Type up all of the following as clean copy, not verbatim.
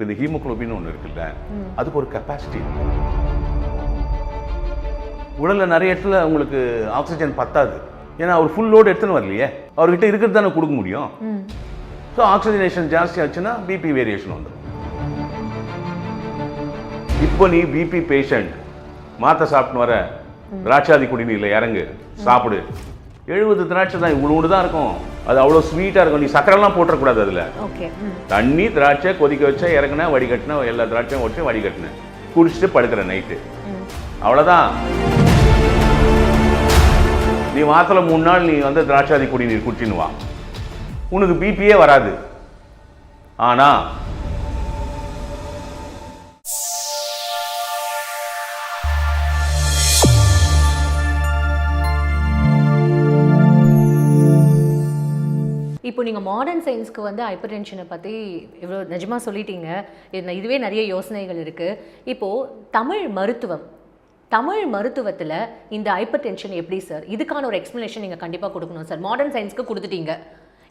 இந்த ஹீமோகுளோபின் ஒன்று இருக்குல்ல, அதுக்கு ஒரு கெப்பாசிட்டி இருக்கு. உடலில் நிறைய இடத்துல உங்களுக்கு ஆக்சிஜன் பத்தாது. ஏன்னா அவர் ஃபுல் லோடு எடுத்துன்னு வரலையே, அவர்கிட்ட இருக்கிறது தானே கொடுக்க முடியும். ஸோ ஆக்சிஜனேஷன் ஜாஸ்தி ஆச்சுன்னா பிபி வேரியேஷன் வந்துடும். இப்போ நீ பிபி பேஷண்ட் மாத்திரை சாப்பிட்டு வர, திராட்சாதி குடிநீரில் இறங்கு சாப்பிடு. 70 திராட்சை தான், இவ்வளோ தான் இருக்கும். அது அவ்வளோ ஸ்வீட்டாக இருக்கும். நீ சக்கரெல்லாம் போட்டக்கூடாது அதில். தண்ணி திராட்சை கொதிக்க வச்சா இறக்குன, வடிகட்டின, எல்லா திராட்சையும் வச்சு வடிகட்டினேன், குடிச்சிட்டு படுக்கிற நைட்டு, அவ்வளோதான். நீ வாரத்தில் 3 நாள் நீ வந்து திராட்சாதி குடிநீர் குடிச்சின்னு வா, உனக்கு பிபியே வராது. ஆனால் இப்போ நீங்கள் மாடர்ன் சயின்ஸ்க்கு வந்து ஹைப்பர் டென்ஷனை பற்றி இவ்வளோ நிஜமாக சொல்லிட்டீங்க. இதுவே நிறைய யோசனைகள் இருக்குது. இப்போது தமிழ் மருத்துவத்தில் இந்த ஹைப்பர் டென்ஷன் எப்படி சார்? இதுக்கான ஒரு எக்ஸ்ப்ளனேஷன் நீங்கள் கண்டிப்பாக கொடுக்கணும் சார். மாடர்ன் சயின்ஸ்க்கு கொடுத்துட்டீங்க,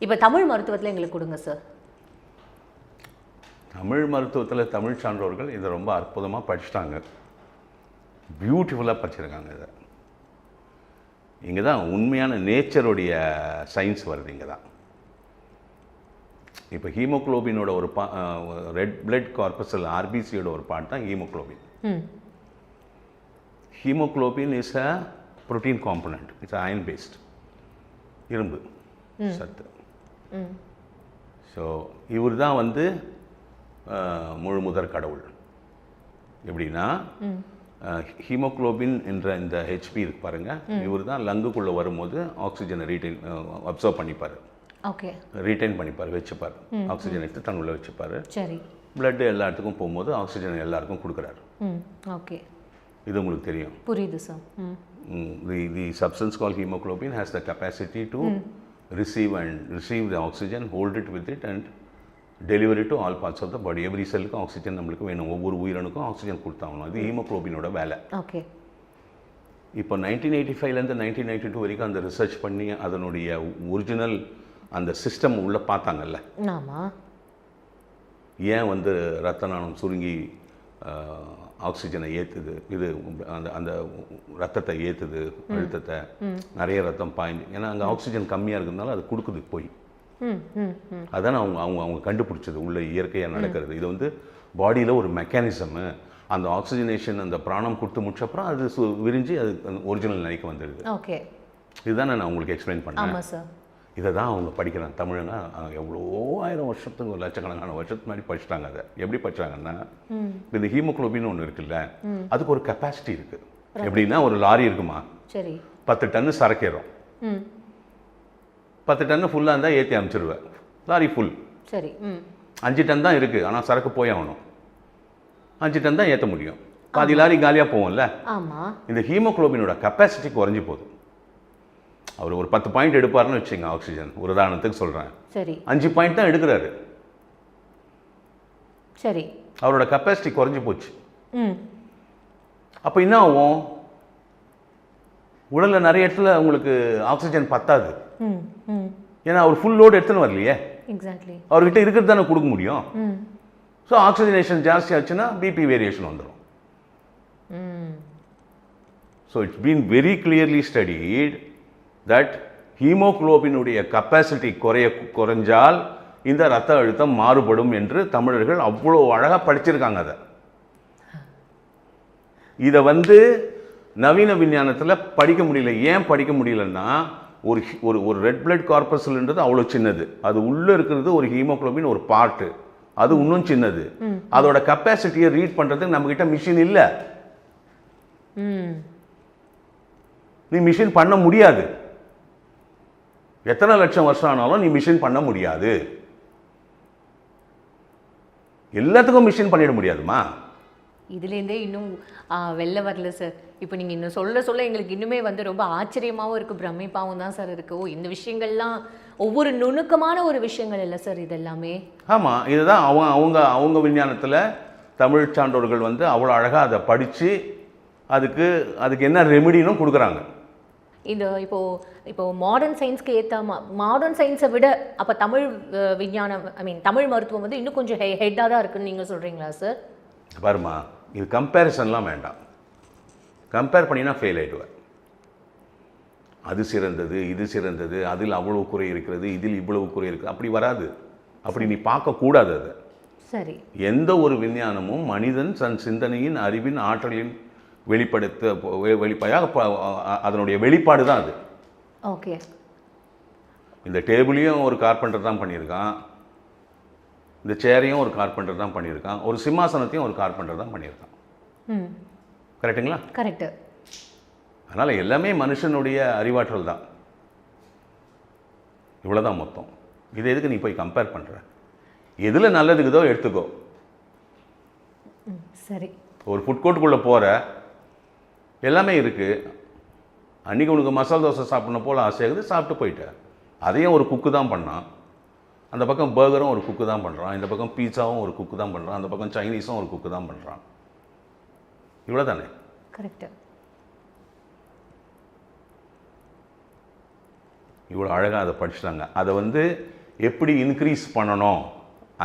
இப்போ தமிழ் மருத்துவத்தில் எங்களுக்கு கொடுங்க சார். தமிழ் மருத்துவத்தில் தமிழ் சான்றோர்கள் இதை ரொம்ப அற்புதமாக படிச்சுட்டாங்க, பியூட்டிஃபுல்லாக படிச்சிருக்காங்க. இதை இங்கே தான் உண்மையான நேச்சருடைய சயின்ஸ் வருது. இங்கே தான் இப்போ ஹீமோகுளோபினோட ஒரு ரெட் பிளட் கார்பஸில் ஆர்பிசியோட ஒரு பார்ட் தான் haemoglobin. Haemoglobin is a protein component, it's iron based, இரும்பு சத்து. ஸோ இவர் தான் வந்து முழு முதற் கடவுள். எப்படின்னா ஹீமோகுளோபின் என்ற இந்த ஹெச்பி இருக்கு பாருங்க, இவர் தான் லங்குக்குள்ளே வரும்போது ஆக்சிஜனை அப்சர்வ் பண்ணிப்பார். ஓகே, ரீட்டைன் பண்ணிப்பார், வச்சுப்பார். ஆக்சிஜன் எடுத்து தன்னுள்ள வச்சுப்பார். சரி, பிளட் எல்லா இடத்துக்கும் போகும்போது ஆக்சிஜன் எல்லாருக்கும் கொடுக்குறாரு. ஓகே, இது உங்களுக்கு தெரியும். புரியுது sir. The substance called hemoglobin has the capacity to receive the oxygen, hold it with it and deliver it to all parts of the body. Every cellக்கு ஆக்சிஜன் நம்மளுக்கு வேணும், ஒவ்வொரு உயிரணுக்கும் ஆக்சிஜன் கொடுத்தாகணும். அது ஹீமோகுளோபினோட வேலை. ஓகே. இப்போ 1985லேருந்து 1992 வரைக்கும் அந்த ரிசர்ச் பண்ணி அதனுடைய ஒரிஜினல் அந்த சிஸ்டம் உள்ளே பார்த்தாங்கல்ல. ஆமாம். ஏன் வந்து ரத்த நாளம் சுருங்கி ஆக்சிஜனை ஏற்றுது, இது அந்த அந்த ரத்தத்தை ஏற்றுது, அழுத்தத்தை, நிறைய ரத்தம் பாய்ந்து, ஏன்னா அங்கே ஆக்சிஜன் கம்மியாக இருக்கிறதுனால அது கொடுக்குது போய். அதான் அவங்க கண்டுபிடிச்சது உள்ள இயற்கையாக நடக்கிறது. இது வந்து பாடியில் ஒரு மெக்கானிசமு. அந்த ஆக்சிஜனேஷன் அந்த பிராணம் கொடுத்து முடிச்சப்பறம் அது விரிஞ்சு அது ஒரிஜினல் நிலைக்கு வந்துடுது. ஓகே, இதுதான் நான் உங்களுக்கு எக்ஸ்பிளைன் பண்ணேன். ஆமாம் சார். இதை தான் அவங்க படிக்கிறாங்க. தமிழ்னா எவ்வளோ 1000 வருஷத்துக்கு, ஒரு லட்சக்கணக்கான வருஷத்துக்கு முன்னாடி படிச்சுட்டாங்க. அதை எப்படி படிச்சாங்கன்னா, இந்த ஹீமோகுளோபின் ஒன்று இருக்குல்ல, அதுக்கு ஒரு கெப்பாசிட்டி இருக்கு. எப்படின்னா ஒரு லாரி இருக்குமா, சரி, 10 டன்னு சரக்கு ஏறும். 10 டன்னு ஃபுல்லாக இருந்தால் ஏற்றி அனுப்பிச்சிடுவேன், லாரி ஃபுல். சரி, 5 டன் தான் இருக்குது, ஆனால் சரக்கு போய் ஆகணும். 5 டன் தான் ஏற்ற முடியும், பாதி லாரி காலியாக போகும்ல. ஆமாம். இந்த ஹீமோகுளோபினோட கெப்பாசிட்டி குறைஞ்சி போகுது. அவர் ஒரு 10 பாயிண்ட் எடுப்பாருன்னு வச்சுங்க ஆக்சிஜன், ஒரு உதாரணத்துக்கு சொல்கிறேன். சரி, 5 பாயிண்ட் தான் எடுக்கிறாரு. சரி, அவரோட கெப்பாசிட்டி குறைஞ்சி போச்சு. அப்போ என்ன ஆகும், உடலில் நிறைய இடத்துல உங்களுக்கு ஆக்சிஜன் பத்தாது. ஏன்னா அவர் ஃபுல் லோடு எடுத்துன்னு வரலையே, எக்ஸாக்ட்லி, அவர்கிட்ட இருக்கிறது தானே கொடுக்க முடியும். ஸோ ஆக்சிஜனேஷன் ஜாஸ்தி ஆச்சுன்னா பிபி வேரியேஷன் வந்துடும். So it's been very clearly studied that ஹீமோகுளோபினுடைய கெப்பாசிட்டி குறைஞ்சால் இந்த இரத்த அழுத்தம் மாறுபடும் என்று தமிழர்கள் அவ்வளோ அழகாக படிச்சிருக்காங்க. இதை வந்து நவீன விஞ்ஞானத்தில் படிக்க முடியல. ஏன் படிக்க முடியலன்னா, ஒரு ரெட் பிளட் கார்பஸ்ன்றது அவ்வளோ சின்னது, அது உள்ளே இருக்கிறது ஒரு ஹீமோகுளோபின் ஒரு பார்ட்டு, அது இன்னும் சின்னது. அதோட கெப்பாசிட்டியை ரீட் பண்ணுறதுக்கு நம்மக்கிட்ட மிஷின் இல்லை. நீ மிஷின் பண்ண முடியாது. எத்தனை லட்சம் வருஷம் ஆனாலும் நீ மிஷின் பண்ண முடியாது. எல்லாத்துக்கும் மிஷின் பண்ணிட முடியாதுமா. இதுலேருந்தே இன்னும் வெளில வரல சார். இப்போ நீங்கள் இன்னும் சொல்ல எங்களுக்கு இன்னுமே வந்து ரொம்ப ஆச்சரியமாகவும் இருக்குது, பிரமிப்பாகவும் தான் சார் இருக்குது. இந்த விஷயங்கள்லாம் ஒவ்வொரு நுணுக்கமான ஒரு விஷயங்கள் இல்லை சார் இது எல்லாமே. ஆமாம், இதுதான் அவங்க விஞ்ஞானத்தில் தமிழ் சான்றோர்கள் வந்து அவ்வளோ அழகாக அதை படித்து அதுக்கு என்ன ரெமிடினும் கொடுக்குறாங்க. இப்போ மாடர்ன் சயின்ஸ்க்கு ஏற்ற மாடர்ன் சயின்ஸை விட அப்போ தமிழ் விஞ்ஞானம் தமிழ் மருத்துவம் வந்து இன்னும் கொஞ்சம் ஹெட்டாக தான் இருக்குன்னு நீங்கள் சொல்கிறீங்களா சார்? பாருமா, இது கம்பேரிசன்லாம் வேண்டாம். கம்பேர் பண்ணினா ஃபெயில் ஆகிடுவேன். அது சிறந்தது, இது சிறந்தது, அதில் அவ்வளவு குறை இருக்கிறது, இதில் இவ்வளவு குறை இருக்குது, அப்படி வராது. அப்படி நீ பார்க்கக்கூடாது. அதை சரி, எந்த ஒரு விஞ்ஞானமும் மனிதன் தன் சிந்தனையின் அறிவின் ஆற்றலின் அதனுடைய வெளிப்பாடு தான் அது. ஓகே. இந்த டேபிளையும் ஒரு கார்பெண்டர் தான் பண்ணியிருக்கான், இந்த சேரையும் ஒரு கார்பெண்டர் தான் பண்ணியிருக்கான், ஒரு சிம்மாசனத்தையும் ஒரு கார்பெண்டர் தான் பண்ணியிருக்கான். கரெக்டுங்களா? கரெக்டு. அதனால் எல்லாமே மனுஷனுடைய அறிவாற்றல் தான். இவ்வளோதான் மொத்தம். இதை எதுக்கு நீ போய் கம்பேர் பண்ணுற? எதில் நல்லதுக்குதோ எடுத்துக்கோ. சரி. ஒரு ஃபுட் கோர்ட்டுக்குள்ளே போகிற, எல்லாமே இருக்குது. அன்றைக்கி உனக்கு மசாலா தோசை சாப்பிட்ணும் போல் ஆசையாகுது, சாப்பிட்டு போயிட்டேன். அதையும் ஒரு குக்கு தான் பண்ணான். அந்த பக்கம் பர்கரும் ஒரு குக்கு தான் பண்ணுறான், இந்த பக்கம் பீட்சாவும் ஒரு குக்கு தான் பண்ணுறான், அந்த பக்கம் சைனீஸும் ஒரு குக்கு தான் பண்ணுறான். இவ்வளோ தானே? கரெக்டு. இவ்வளோ அழகாக அதை படிச்சுட்டாங்க. அதை வந்து எப்படி இன்க்ரீஸ் பண்ணணும்,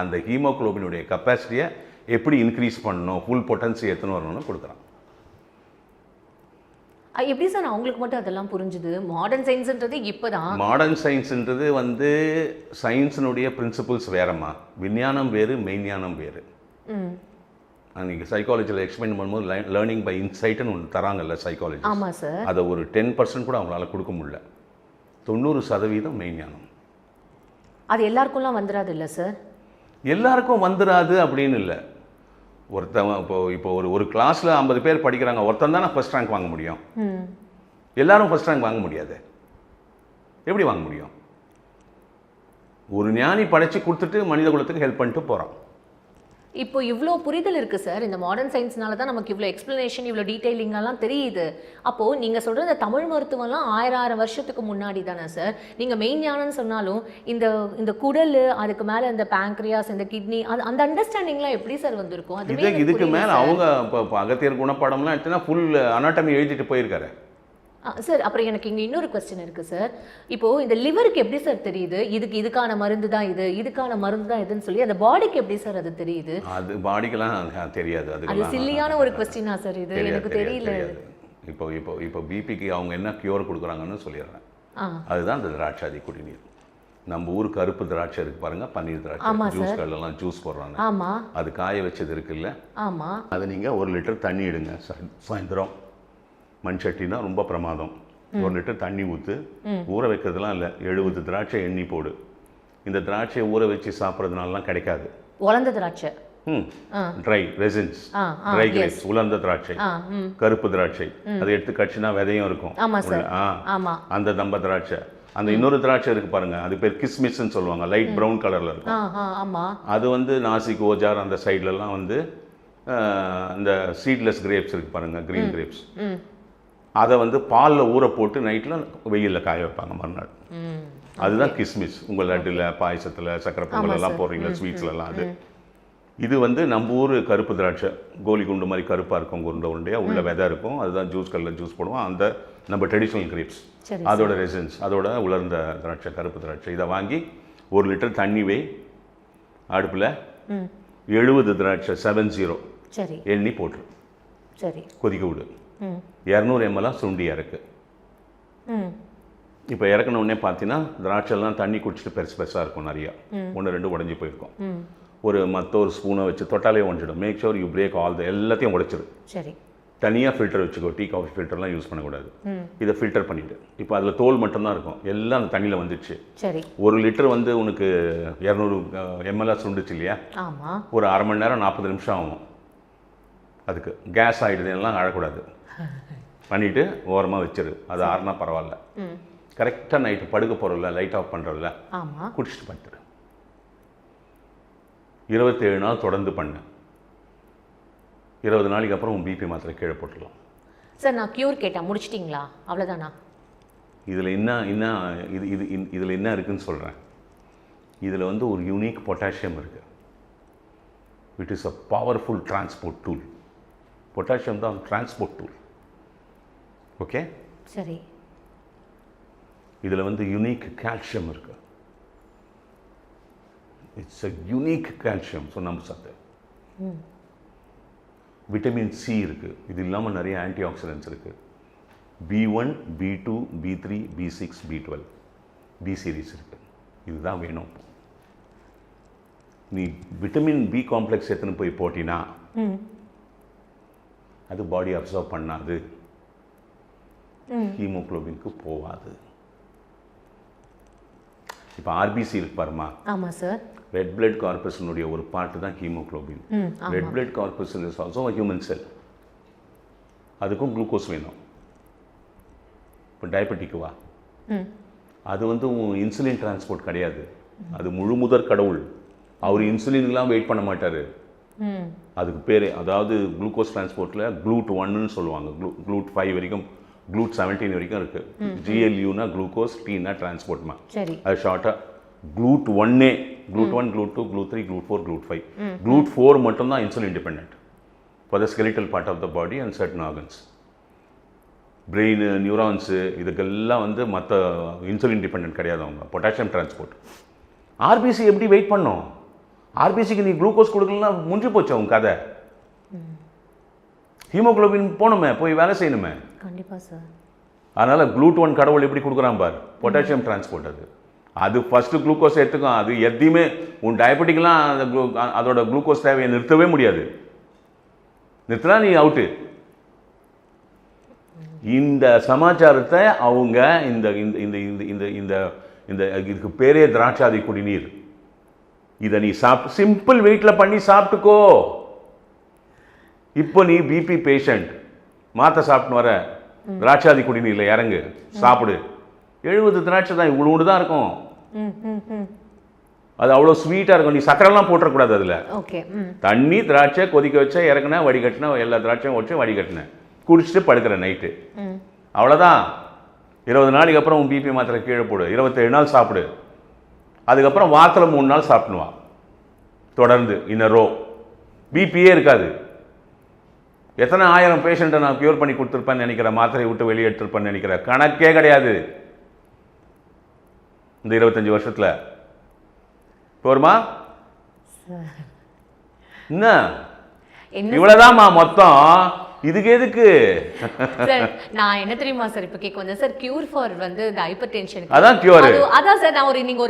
அந்த ஹீமோக்ளோபினுடைய கெப்பாசிட்டியை எப்படி இன்க்ரீஸ் பண்ணணும், ஃபுல் பொட்டன்சி எத்தனை வரணும்னு கொடுக்குறான். எப்படி சார் அவங்களுக்கு மட்டும் அதெல்லாம் புரிஞ்சுது? மாடர்ன் சயின்ஸ்ன்றது இப்போ தான். மாடர்ன் சயின்ஸுன்றது வந்து சயின்ஸினுடைய பிரின்சிபிள்ஸ் வேறம்மா. விஞ்ஞானம் வேறு, மெய்ஞானம் வேறு. அன்றைக்கி சைக்காலஜியில் எக்ஸ்பிளைன் பண்ணும்போது லேர்னிங் பை இன்சைட்டுன்னு ஒன்று தராங்கல்ல சைக்காலஜி. ஆமாம் சார். அதை ஒரு 10% கூட அவங்களால கொடுக்க முடியல. 90% மெய்ஞானம். அது எல்லாருக்கும்லாம் வந்துடாது இல்லை சார்? எல்லாருக்கும் வந்துடாது அப்படின்னு இல்லை. ஒருத்தன் இப்போ ஒரு கிளாஸில் 50 பேர் படிக்கிறாங்க, ஒருத்தன் தானே ஃபஸ்ட் ரேங்க் வாங்க முடியும். எல்லாரும் ஃபஸ்ட் ரேங்க் வாங்க முடியாது. எப்படி வாங்க முடியும்? ஒரு ஞானி படைச்சு கொடுத்துட்டு மனித குலத்துக்கு ஹெல்ப் பண்ணிட்டு போகிறான். இப்போ இவ்வளோ புரிதல் இருக்குது சார், இந்த மாடர்ன் சயின்ஸ்னால தான் நமக்கு இவ்வளோ எக்ஸ்ப்ளனேஷன், இவ்வளோ டீட்டெயிலிங்கெல்லாம் தெரியுது. அப்போது நீங்கள் சொல்கிற இந்த தமிழ் மருத்துவம்லாம் 1000 வருஷத்துக்கு முன்னாடி தானே சார்? நீங்கள் மெய்ஞானம்னு சொன்னாலும் இந்த குடல், அதுக்கு மேலே இந்த பேங்க்ரியாஸ், இந்த கிட்னி, அந்த அண்டர்ஸ்டாண்டிங்லாம் எப்படி சார் வந்திருக்கும்? அது இதுக்கு மேலே அவங்க இப்போ அகத்தியர் குணப்படம்லாம் எடுத்துன்னா ஃபுல் அனாட்டமி எழுதிட்டு போயிருக்காரு சார். அப்புறம் எனக்கு இங்கே இன்னொரு கொஸ்டின் இருக்குது சார். இப்போது இந்த லிவருக்கு எப்படி சார் தெரியுது இதுக்கான மருந்து தான் இதுக்கான மருந்து தான் இதுன்னு சொல்லி அந்த பாடிக்கு எப்படி சார் அது தெரியுது? அது பாடிக்கெல்லாம் தெரியாது. அது சில்லியான ஒரு கொஸ்டினா சார்? இது எனக்கு தெரியல. இப்போ பிபிக்கு அவங்க என்ன க்யூர் கொடுக்குறாங்கன்னு சொல்லிடுறேன். அதுதான் அந்த திராட்சாதி குடிநீர். நம்ம ஊர் கருப்பு திராட்சை இருக்கு பாருங்க, பன்னீர் திராட்சை, ஜூஸ் கடையிலலாம் ஜூஸ் போடுறாங்க. ஆமாம். அது காய வச்சது இருக்குல்ல. ஆமாம். அதை நீங்கள் 1 லிட்டர் தண்ணி எடுங்க சாயந்தரம். மண் சட்டினா ரொம்ப பிரமாதம். 1 லிட்டர் தண்ணி ஊற்று. ஊற வைக்கிறதுலாம் இல்லை, 70 திராட்சை எண்ணி போடு. இந்த திராட்சையை ஊற வச்சு சாப்பிட்றதுனாலாம் கிடைக்காது. உலர்ந்த திராட்சை. ட்ரை ரெசின்ஸ், ட்ரை கிரேப்ஸ், உலர்ந்த திராட்சை, கருப்பு திராட்சை. அதை எடுத்து கட்சினா விதையும் இருக்கும். அந்த தம்ப திராட்சை. அந்த இன்னொரு திராட்சை இருக்கு பாருங்க, அது பேர் கிஸ்மிஸ்ன்னு சொல்லுவாங்க, லைட் ப்ரௌன் கலர்ல இருக்கும். அது வந்து நாசிக், ஓஜார் அந்த சைட்லலாம் வந்து இந்த சீட்லெஸ் கிரேப்ஸ் இருக்கு பாருங்க, கிரீன் கிரேப்ஸ். அதை வந்து பாலில் ஊற போட்டு நைட்டில் வெயிலில் காய வைப்பாங்க மறுநாள். அதுதான் கிஸ்மிஸ். உங்கள் லட்டில், பாயசத்தில், சக்கரை பொங்கல் எல்லாம் போடுறீங்களா, ஸ்வீட்ஸ்லாம் அது. இது வந்து நம்ம ஊர் கருப்பு திராட்சை, கோலி குண்டு மாதிரி கருப்பாக இருக்கும், உருண்டை உருண்டையாக உள்ள விதை இருக்கும். அதுதான் ஜூஸ் கல்லில் ஜூஸ் போடுவோம். அந்த நம்ம ட்ரெடிஷ்னல் கிரேப்ஸ், அதோட ரெசன்ஸ், அதோட உலர்ந்த திராட்சை, கருப்பு திராட்சை. இதை வாங்கி 1 லிட்டர் தண்ணி வை அடுப்பில். 70 திராட்சை 70 எண்ணி போட்டுரு. கொதிக்க விடு. 200 ml சுண்டி இறக்கு. இப்போ இறக்குன உடனே பார்த்தீங்கன்னா திராட்சைலாம் தண்ணி குடிச்சிட்டு பெருசு பெருசாக இருக்கும், நிறையா 1-2 உடஞ்சி போயிருக்கும். ஒரு ஸ்பூனை வச்சு தொட்டாலே உடஞ்சிடும். Make sure you break all எல்லாத்தையும் உடைச்சிரு. தனியாக ஃபில்டர் வச்சுக்கோ. டீ காஃபி ஃபில்டர்லாம் யூஸ் பண்ணக்கூடாது. இதை ஃபில்டர் பண்ணிவிட்டு, இப்போ அதில் தோல் மட்டும்தான் இருக்கும், எல்லாம் அந்த தண்ணியில் வந்துடுச்சு. 1 லிட்டர் வந்து உனக்கு 200 ml சுண்டுச்சு இல்லையா? ஒரு அரை மணி நேரம் 40 நிமிஷம் ஆகும். அதுக்கு கேஸ் ஆகிடுதுலாம் அழக்கூடாது. பண்ணிவிட்டு ஓரமாக வச்சிரு. அது ஆறுனா பரவாயில்ல. கரெக்டாக நைட்டு படுக்க போகிறல, லைட் ஆஃப் பண்ணுறல, குடிச்சிட்டு படுத்துரு. 27 நாள் தொடர்ந்து பண்ணு. 20 நாளைக்கு அப்புறம் உன் பிபி மாத்திரை கீழே போட்டுடலாம். சார் நான் க்யூர் கேட்டேன், முடிச்சிட்டிங்களா? அவ்வளோதானா? இதில் இதில் என்ன இருக்குதுன்னு சொல்கிறேன். இதில் வந்து ஒரு யூனிக் பொட்டாசியம் இருக்குது. It is a powerful transport tool. Potassium தான் டிரான்ஸ்போர்ட் டூல். ஓகே, சரி. இதில் வந்து யுனிக் கால்சியம் இருக்கு. இட்ஸ் அ யுனிக் கால்சியம் சுண்ணாம்பு சத்து. விட்டமின் சி இருக்குது. இது இல்லாமல் நிறைய ஆன்டி ஆக்சிடென்ட்ஸ் இருக்குது. B1, B2, B3, B6, B12, B series இருக்குது. இதுதான் வேணும். நீ விட்டமின் பி காம்ப்ளெக்ஸ் எடுத்துன்னு போய் போட்டினா அது பாடி அப்சர்வ் பண்ணாது, ஹீமோகுளோபினுக்கு போகாது. இப்போ ஆர்பிசி இருக்கு பாருமா. ஆமாம் சார். ரெட் பிளட் கார்பஸினுடைய ஒரு பார்ட்டு தான் haemoglobin. Red blood corpus is also human செல். அதுக்கும் குளுக்கோஸ் வேணும். இப்போ டயபெட்டிக்கு வா, அது வந்து இன்சுலின் டிரான்ஸ்போர்ட் கிடையாது. அது முழு முதற் கடவுள். அவர் இன்சுலின்லாம் வெயிட் பண்ண மாட்டார். அதுக்கு பேர், அதாவது குளுக்கோஸ் டிரான்ஸ்போர்ட்டில் GLUT 1ன்னு சொல்லுவாங்க. GLUT 5 வரைக்கும், GLUT 17 வரைக்கும் இருக்குது. GLUனா குளுக்கோஸ், Tனா டிரான்ஸ்போர்ட்மா. அது ஷார்ட்டாக GLUT 1A, GLUT 1, GLUT 2, GLUT 3, GLUT 4, GLUT 5. GLUT 4 மட்டும்தான் insulin depend for the skeletal part of the body and certain organs. Brain, neurons, இதுக்கெல்லாம் வந்து மற்ற இன்சுலின் டிபெண்ட் கிடையாது. அவங்க பொட்டாசியம் டிரான்ஸ்போர்ட். ஆர்பிசி எப்படி வெயிட் பண்ணோம்? ஆர்பிசிக்கு நீ குளுக்கோஸ் கொடுக்கலாம், முடிஞ்சு போச்சு அவங்க கதை. ஹீமோகுளோபின் போகணுமே, போய் வேலை செய்யணுமே. கண்டிப்பாக சார். அதனால் GLUT 1 கடவுள் எப்படி கொடுக்குறான் பார், பொட்டாசியம் டிரான்ஸ்போர்ட். அது ஃபஸ்ட்டு குளுக்கோஸ் எடுத்துக்கும். அது எதையுமே உன் டயபெட்டிக்லாம் அதோட குளுக்கோஸ் தேவையை நிறுத்தவே முடியாது. நிறுத்தினா நீ அவுட்டு. இந்த சமாச்சாரத்தை அவங்க இந்த இந்த இந்த இந்த இந்த இந்த இதுக்கு பேரே திராட்சாதி குடிநீர். இதை நீ சாப்பிட்டு சிம்பிள் வெயிட்டில் பண்ணி சாப்பிட்டுக்கோ. இப்போ நீ பிபி பேஷண்ட், மாத்திரை சாப்பிட்டு வர, திராட்சாதி குடிநீரில் இறங்கு, சாப்பிடு. 70 திராட்சை தான், இவ்வளோ தான் இருக்கும். அது அவ்வளோ ஸ்வீட்டாக இருக்கும். நீ சக்கரெல்லாம் போட்டுறக்கூடாது அதில். ஓகே. தண்ணி, திராட்சை கொதிக்க வச்ச, இறக்குன, வடிகட்டின, எல்லா திராட்சையும் வச்சு வடிகட்டினேன், குடிச்சிட்டு படுக்கிற நைட்டு. அவ்வளோதான். 20 நாளைக்கு அப்புறம் உன் பிபி மாத்திரை கீழே போடு. 27 நாள் சாப்பிடு. அதுக்கப்புறம் வாரத்தில் 3 நாள் சாப்பிடுவான் தொடர்ந்து. இந்த ரோ பிபியே இருக்காது. எத்தனை 1000 பேஷண்ட்டை நான் க்யூர் பண்ணி கொடுத்துருப்பேன்னு நினைக்கிற, மாத்திரையை விட்டு வெளியே எடுத்துருப்பேன்னு நினைக்கிற, கணக்கே கிடையாது இந்த 25 வருஷத்தில். போருமா என்ன இவ்வளோதாம்மா மொத்தம். இதுக்கு எதுக்கு சார்? நான் என்ன தெரியுமா சார் இப்போ கேட்க வந்தேன் சார், கியூர் ஃபார் வந்து இந்த ஹைப்பர் டென்ஷன். அதான் கியூர். அதான் சார், நான் நீங்க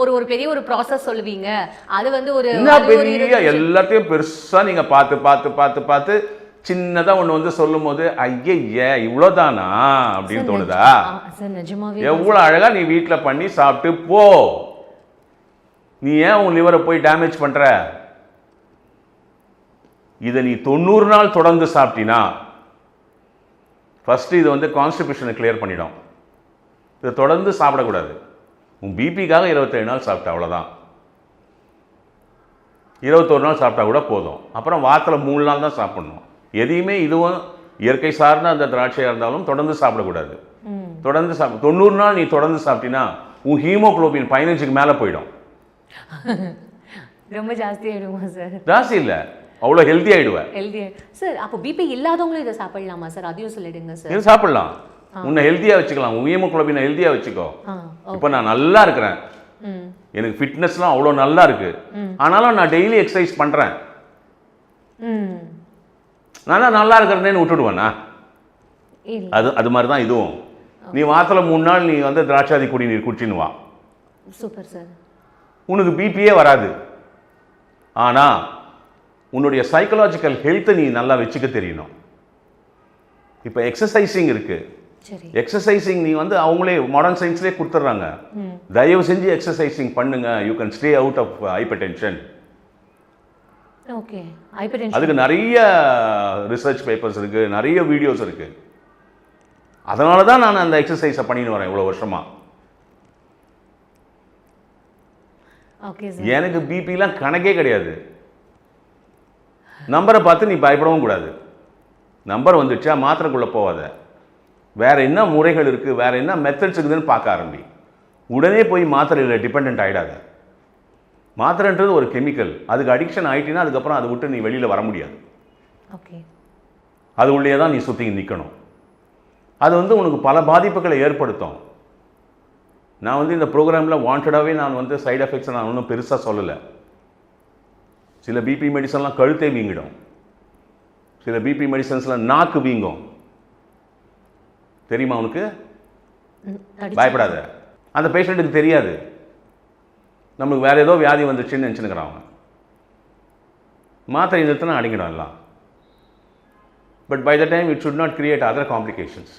ஒரு பெரிய ஒரு ப்ராசஸ் சொல்லுவீங்க. அது வந்து ஒரு பெரிய எல்லாத்தையும் பெருசா நீங்க பார்த்து பார்த்து பார்த்து பார்த்து சின்னதா ஒண்ணு வந்து சொல்லும் போது ஐயே இவ்வளவுதானா அப்படின்னு தோணுதா? சார் நிஜமாவே எவ்வளவு அழகா நீ வீட்டுல பண்ணி சாப்பிட்டு போ. நீ ஏன் உன் லிவரை போய் டேமேஜ் பண்ற? இதை நீ 90 நாள் தொடர்ந்து சாப்பிட்டினா ஃபர்ஸ்ட் இது வந்து கான்ஸ்டிபேஷனை கிளியர் பண்ணிடும். இதை தொடர்ந்து சாப்பிடக்கூடாது. உன் பிபிக்காக 27 நாள் சாப்பிட்ட அவ்வளோதான். 21 நாள் சாப்பிட்டா கூட போதும். அப்புறம் வாரத்தில் 3 நாள் தான் சாப்பிடணும். எதையுமே இதுவும் இயற்கை சார்ந்த அந்த திராட்சையாக இருந்தாலும் தொடர்ந்து சாப்பிடக்கூடாது. தொடர்ந்து 90 நாள் நீ தொடர்ந்து சாப்பிட்டினா உன் ஹீமோகுளோபின் 15க்கு மேலே போயிடும். ரொம்ப ஜாஸ்தி ஆயிடுமா சார்? ஜாஸ்தி இல்லை, அவ்வளோ ஹெல்த்தி ஆகிடுவேன். Healthy sir. அப்போ பிபி இல்லாதவங்களும் இதை சாப்பிடலாமா சார்? அதையும் சொல்லிடுங்க சார். இது சாப்பிடலாம். உன்னை ஹெல்த்தியாக வச்சுக்கலாம், உன் ஹீமோகுளோபினை ஹெல்த்தியாக வச்சுக்கோ. இப்போ நான் நல்லா இருக்கிறேன், எனக்கு ஃபிட்னஸ்லாம் அவ்வளோ நல்லா இருக்கு. ஆனாலும் நான் டெய்லி எக்ஸசைஸ் பண்ணுறேன். நான் நல்லா இருக்கிறேன்னு விட்டுடுவேண்ணா? அது மாதிரி தான் இதுவும். நீ வாரத்தில் 3 நாள் நீ வந்து திராட்சாதி குடிநீர் குடிச்சின்னு வா. Super sir. உனக்கு பிபியே வராது. ஆனால் உன்னுடைய சைக்கலாஜிக்கல் ஹெல்த்தை நீ நல்லா வச்சுக்க தெரியணும். இப்போ எக்ஸசைசிங் இருக்கு. எக்ஸசைசிங் நீ வந்து அவங்களே மாடர்ன் சயின்ஸ்லேயே கொடுத்துட்றாங்க. தயவு செஞ்சு எக்ஸசைசிங் பண்ணுங்க. You can stay out of hypertension. Okay. Hypertension அதுக்கு நிறைய ரிசர்ச் பேப்பர்ஸ் இருக்கு, நிறைய வீடியோஸ் இருக்கு. அதனால தான் நான் அந்த எக்ஸசைஸை பண்ணின்னு வரேன் இவ்வளோ வருஷமா. எனக்கு பிபிலாம் கணக்கே கிடையாது. நம்பரை பார்த்து நீ பயப்படவும் கூடாது. நம்பர் வந்துச்சா மாத்திரைக்குள்ளே போகாத. வேற என்ன முறைகள் இருக்குது, வேற என்ன மெத்தட்ஸ் இருக்குதுன்னு பார்க்க ஆரம்பி. உடனே போய் மாத்திரையில் டிபெண்ட் ஆகிடாத. மாத்திரைன்றது ஒரு கெமிக்கல். அதுக்கு அடிக்ஷன் ஆகிட்டினா அதுக்கப்புறம் அதை விட்டு நீ வெளியில் வர முடியாது. ஓகே. அது உள்ளே தான் நீ சுற்றி நிற்கணும். அது வந்து உனக்கு பல பாதிப்புகளை ஏற்படுத்தும். நான் வந்து இந்த ப்ரோக்ராமில் வாண்டடாகவே நான் வந்து சைடு எஃபெக்ட்ஸை நான் ஒன்றும் பெருசாக சொல்லலை. சில பிபி மெடிசன்லாம் கழுத்தே வீங்கிடும், சில பிபி மெடிசன்ஸில் நாக்கு வீங்கும். தெரியுமா உனக்கு? பயப்படாத. அந்த பேஷண்ட்டுக்கு தெரியாது நமக்கு வேறு ஏதோ வியாதி வந்துச்சுன்னு நினச்சினுக்கிறான். அவன் மாத்திரை நிறுத்தினா அடங்கிடும் எல்லாம். But by the time it should not create other complications.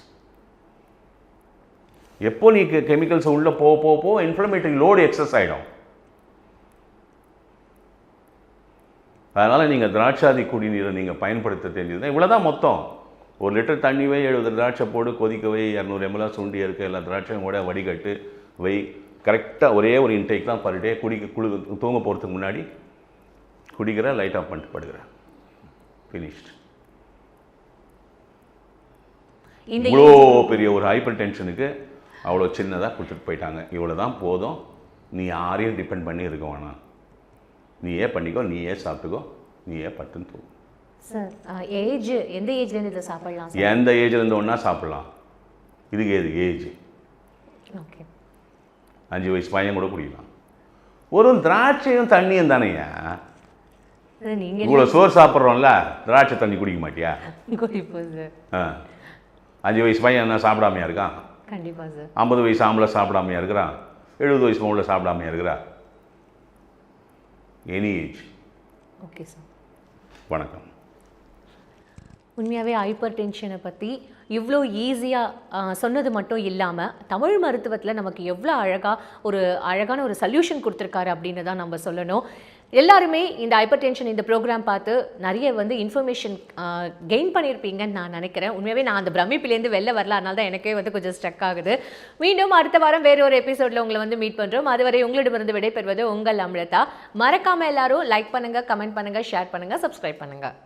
எப்போ நீ கெமிக்கல்ஸ் உள்ளே போக இன்ஃப்ளமேட்டரி லோடு எக்ஸஸ் ஆகிடும். அதனால் நீங்கள் திராட்சாதி குடிநீரை நீங்கள் பயன்படுத்த தெரிஞ்சதுன்னா இவ்வளோ தான் மொத்தம். 1 லிட்டர் தண்ணி வை, 70 திராட்சை போடு, கொதிக்க வை, 200 ml சுண்டி இருக்க எல்லா திராட்சையும் கூட வடிகட்டு வை. கரெக்டாக ஒரே ஒரு இன்டேக் தான் பர் டே. தூங்க போகிறதுக்கு முன்னாடி குடிக்கிற, லைட் ஆஃப் பண்ணிட்டு படுக்கிற, ஃபினிஷ்ட். இவ்வளோ பெரிய ஒரு ஹைப்பர் டென்ஷனுக்கு அவ்வளோ சின்னதாக கொடுத்துட்டு போயிட்டாங்க. இவ்வளோ தான் போதும், நீ யாரையும் டிபெண்ட் பண்ணி இருக்க வேணாம். நீயே பண்ணிக்கோ, நீயே சாப்பிட்டுக்கோ, நீயே பட்டுன்னு தூ. சார் ஏஜ் எந்த ஏஜ்லேருந்து இதை சாப்பிடலாம்? எந்த ஏஜ்லேருந்து ஒன்றா சாப்பிட்லாம். இதுக்கு ஏது ஏஜ்? ஓகே, 5 வயசு பையன் கூட குடிக்கலாம். ஒரு திராட்சையும் தண்ணியும் தானேயா. நீங்கள் இவ்வளோ சோறு சாப்பிட்றோம்ல, திராட்சை தண்ணி குடிக்க மாட்டியா? குடிப்போம் சார். 5 வயசு பையன் என்ன சாப்பிடாமையா இருக்கான்? கண்டிப்பாக சார். 50 வயசு ஆம்பளை சாப்பிடாமையா இருக்கிறான்? 70 வயசு பொம்பளை சாப்பிடாமையா இருக்கிறா? Any age. ஓகே சார், வணக்கம். உண்மையாகவே ஹைப்பர் டென்ஷனை பற்றி இவ்வளோ ஈஸியாக சொன்னது மட்டும் இல்லாமல் தமிழ் மருத்துவத்தில் நமக்கு எவ்வளோ அழகான ஒரு சொல்யூஷன் கொடுத்துருக்காரு அப்படின்னு தான் நம்ம சொல்லணும். எல்லாருமே இந்த ஹைப்பர் டென்ஷன் இந்த ப்ரோக்ராம் பார்த்து நிறைய வந்து இன்ஃபர்மேஷன் கெயின் பண்ணியிருப்பீங்கன்னு நான் நினைக்கிறேன். உண்மையாகவே நான் அந்த பிரமிப்பிலேருந்து வெளில வரல, அதனால தான் எனக்கே வந்து கொஞ்சம் ஸ்ட்ரக் ஆகுது. மீண்டும் அடுத்த வாரம் வேறு ஒரு எபிசோடில் உங்களை வந்து மீட் பண்ணுறோம். அதுவரை உங்களிடமிருந்து விடைபெறுவது உங்கள் அமிர்தா. மறக்காமல் எல்லாரும் லைக் பண்ணுங்கள், கமெண்ட் பண்ணுங்கள், ஷேர் பண்ணுங்கள், சப்ஸ்கிரைப் பண்ணுங்கள்.